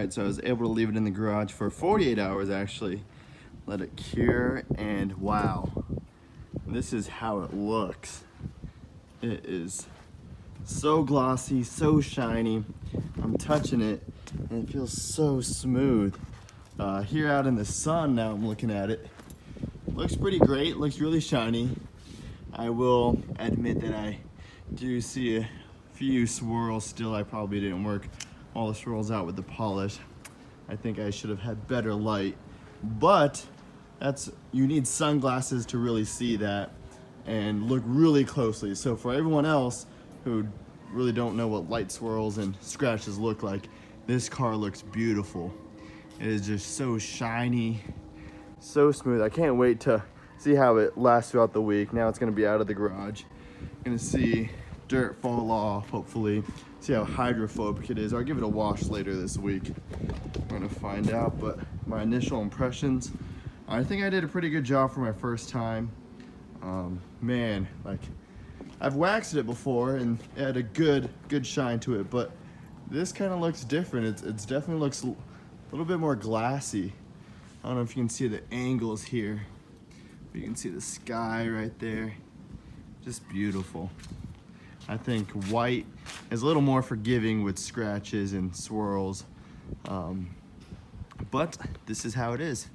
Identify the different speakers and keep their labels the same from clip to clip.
Speaker 1: Alright, so I was able to leave it in the garage for 48 hours actually. Let it cure, and wow. This is how it looks. It is so glossy, so shiny. I'm touching it and it feels so smooth. Here out in the sun now I'm looking at it. Looks pretty great, looks really shiny. I will admit that I do see a few swirls still. I probably didn't work all the swirls out with the polish. I think I should have had better light, but you need sunglasses to really see that and look really closely. So for everyone else who really don't know what light swirls and scratches look like, this car looks beautiful. It is just so shiny, so smooth. I can't wait to see how it lasts throughout the week. Now it's gonna be out of the garage. Gonna see dirt fall off, hopefully. See how hydrophobic it is. I'll give it a wash later this week. We're gonna find out, but my initial impressions, I think I did a pretty good job for my first time. Man, like, I've waxed it before and it had a good shine to it, but this kind of looks different. It's definitely looks a little bit more glassy. I don't know if you can see the angles here, but you can see the sky right there. Just beautiful. I think white is a little more forgiving with scratches and swirls, but this is how it is.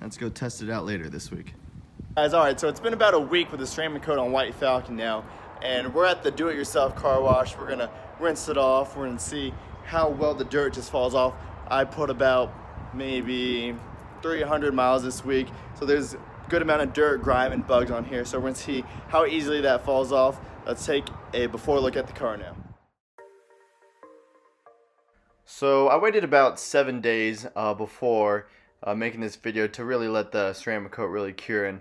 Speaker 1: Let's go test it out later this week. Guys, all right, so it's been about a week with the ceramic coat on White Falcon now, and we're at the do-it-yourself car wash. We're gonna rinse it off. We're gonna see how well the dirt just falls off. I put about maybe 300 miles this week, so there's a good amount of dirt, grime, and bugs on here, so we're gonna see how easily that falls off. Let's take a before look at the car now. So I waited about 7 days before making this video to really let the ceramic coat really cure and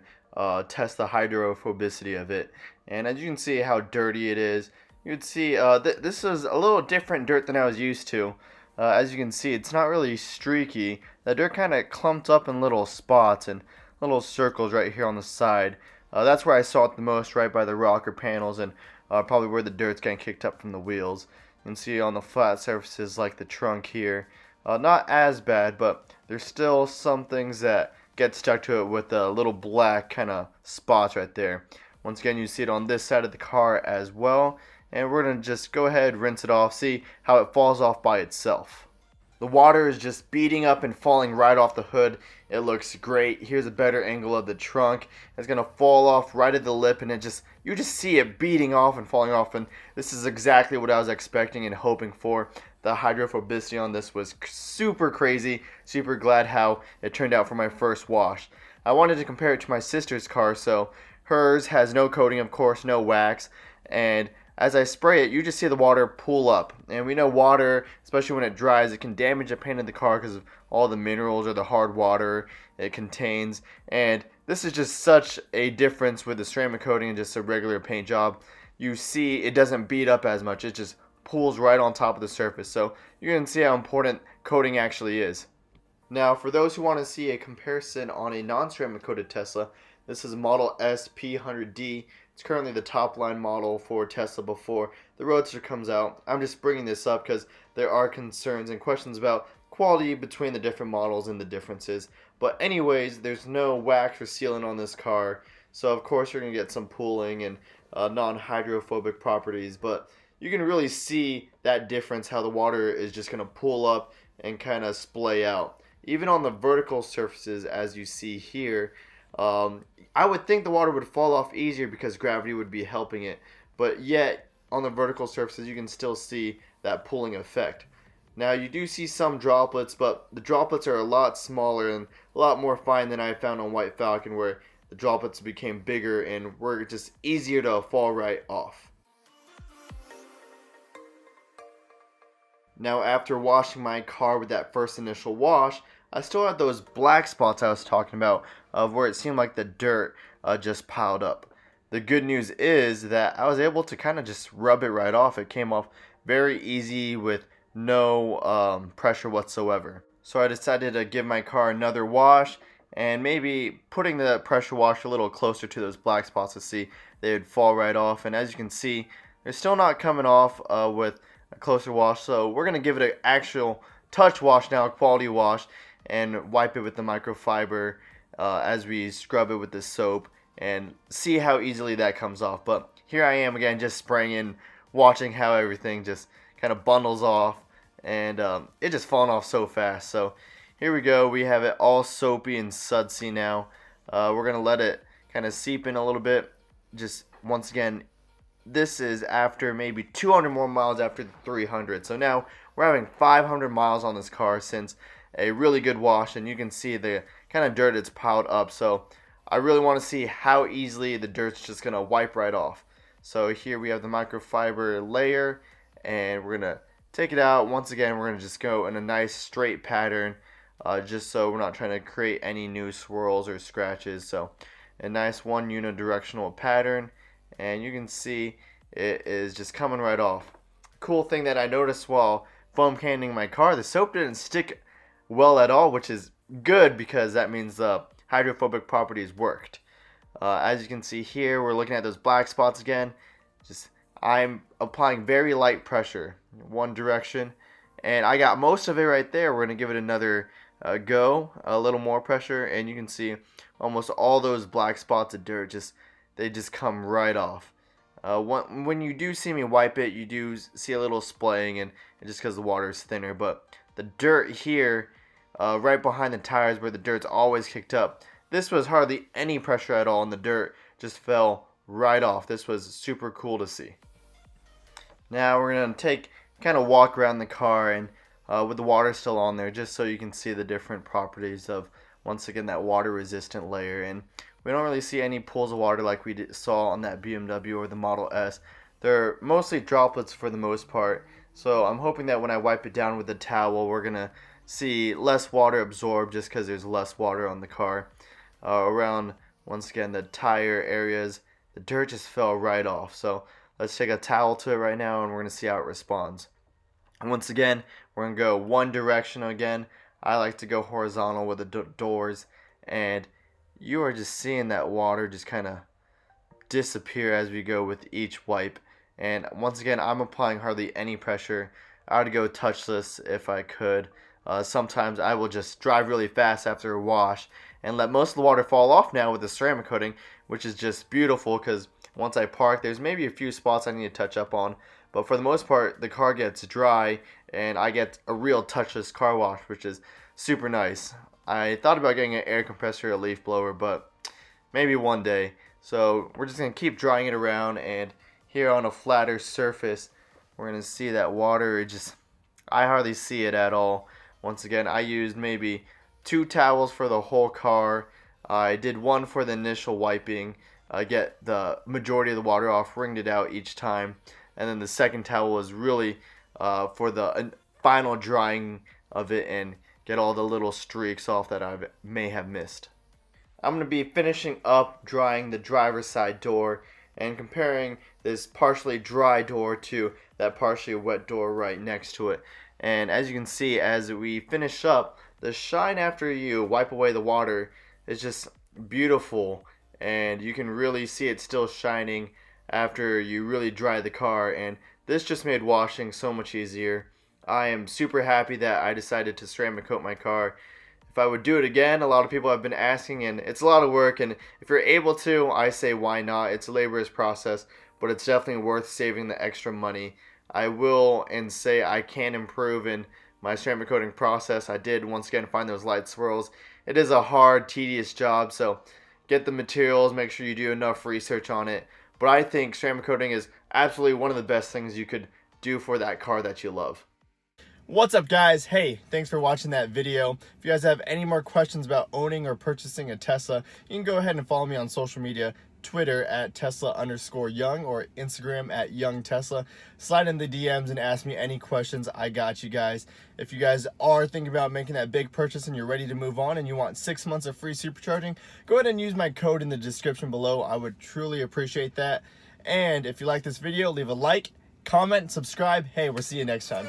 Speaker 1: test the hydrophobicity of it. And as you can see how dirty it is, you would see this is a little different dirt than I was used to. As you can see, it's not really streaky. The dirt kind of clumped up in little spots and little circles right here on the side. That's where I saw it the most, right by the rocker panels, and probably where the dirt's getting kicked up from the wheels. You can see on the flat surfaces like the trunk here, not as bad, but there's still some things that get stuck to it with the little black kind of spots right there. Once again, you see it on this side of the car as well, and we're gonna just go ahead, rinse it off, see how it falls off by itself. The water is just beating up and falling right off the hood. It looks great. Here's a better angle of the trunk. It's gonna fall off right at the lip, and you just see it beating off and falling off, and this is exactly what I was expecting and hoping for. The hydrophobicity on this was super crazy. Super glad how it turned out for my first wash. I wanted to compare it to my sister's car, so hers has no coating, of course, no wax, and as I spray it, you just see the water pool up. And we know water, especially when it dries, it can damage the paint of the car because of all the minerals or the hard water it contains. And this is just such a difference with the ceramic coating and just a regular paint job. You see it doesn't beat up as much. It just pools right on top of the surface. So you can see how important coating actually is. Now, for those who want to see a comparison on a non-ceramic coated Tesla, this is Model S P100D. It's currently the top line model for Tesla before the Roadster comes out. I'm just bringing this up because there are concerns and questions about quality between the different models and the differences. But anyways, there's no wax or sealant on this car, so of course you're going to get some pooling and non-hydrophobic properties, but you can really see that difference, how the water is just going to pool up and kind of splay out. Even on the vertical surfaces, as you see here, I would think the water would fall off easier because gravity would be helping it, but yet on the vertical surfaces you can still see that pooling effect. Now you do see some droplets, but the droplets are a lot smaller and a lot more fine than I found on White Falcon, where the droplets became bigger and were just easier to fall right off. Now, after washing my car with that first initial wash, I still had those black spots I was talking about, of where it seemed like the dirt just piled up. The good news is that I was able to kind of just rub it right off. It came off very easy with no pressure whatsoever. So I decided to give my car another wash and maybe putting the pressure washer a little closer to those black spots to see they would fall right off. And as you can see, they're still not coming off with a closer wash, so we're going to give it an actual touch wash now, quality wash, and wipe it with the microfiber as we scrub it with the soap, and see how easily that comes off. But here I am again, just spraying in, watching how everything just kind of bundles off, and it just falling off so fast. So here we go, we have it all soapy and sudsy now. We're gonna let it kind of seep in a little bit. Just once again, this is after maybe 200 more miles after the 300. So now we're having 500 miles on this car since a really good wash, and you can see the kind of dirt it's piled up. So I really want to see how easily the dirt's just gonna wipe right off. So here we have the microfiber layer, and we're gonna take it out. Once again, we're gonna just go in a nice straight pattern, just so we're not trying to create any new swirls or scratches. So a nice one unidirectional pattern, and you can see it is just coming right off. Cool thing that I noticed while foam canning my car, the soap didn't stick well at all, which is good because that means the hydrophobic properties worked. As you can see here, we're looking at those black spots again. I'm applying very light pressure, one direction, and I got most of it right there. We're gonna give it another go, a little more pressure, and you can see almost all those black spots of dirt they just come right off. When you do see me wipe it, you do see a little splaying, and just because the water is thinner. But the dirt here, right behind the tires where the dirt's always kicked up, this was hardly any pressure at all, and the dirt just fell right off. This was super cool to see. Now we're going to kind of walk around the car, and with the water still on there, just so you can see the different properties of, once again, that water resistant layer. And we don't really see any pools of water like we saw on that BMW or the Model S. They're mostly droplets for the most part, so I'm hoping that when I wipe it down with the towel, we're going to see less water absorbed just because there's less water on the car. Around, once again, the tire areas, the dirt just fell right off. So let's take a towel to it right now, and we're going to see how it responds. And once again, we're going to go one direction again. I like to go horizontal with the doors, and you are just seeing that water just kind of disappear as we go with each wipe. And once again, I'm applying hardly any pressure. I would go touchless if I could. Sometimes I will just drive really fast after a wash and let most of the water fall off now with the ceramic coating, which is just beautiful because once I park, there's maybe a few spots I need to touch up on, but for the most part, the car gets dry and I get a real touchless car wash, which is super nice. I thought about getting an air compressor or a leaf blower, but maybe one day. So we're just going to keep drying it around, and here on a flatter surface, we're going to see that water, I hardly see it at all. Once again, I used maybe 2 towels for the whole car. I did one for the initial wiping, get the majority of the water off, wringed it out each time, and then the second towel was really for the final drying of it and get all the little streaks off that I may have missed. I'm going to be finishing up drying the driver's side door and comparing this partially dry door to that partially wet door right next to it. And as you can see, as we finish up, the shine after you wipe away the water is just beautiful, and you can really see it still shining after you really dry the car, and this just made washing so much easier. I am super happy that I decided to ceramic coat my car. If I would do it again, a lot of people have been asking, and it's a lot of work, and if you're able to, I say why not. It's a laborious process, but it's definitely worth saving the extra money. I will and say I can improve in my ceramic coating process. I did once again find those light swirls. It is a hard, tedious job, so get the materials, make sure you do enough research on it. But I think ceramic coating is absolutely one of the best things you could do for that car that you love. What's up, guys? Hey, thanks for watching that video. If you guys have any more questions about owning or purchasing a Tesla, you can go ahead and follow me on social media. Twitter at Tesla_Young or Instagram at Young Tesla. Slide in the DMs and ask me any questions. I got you guys. If you guys are thinking about making that big purchase and you're ready to move on and you want 6 months of free supercharging, go ahead and use my code in the description below. I would truly appreciate that. And if you like this video, leave a like, comment, subscribe. Hey, we'll see you next time.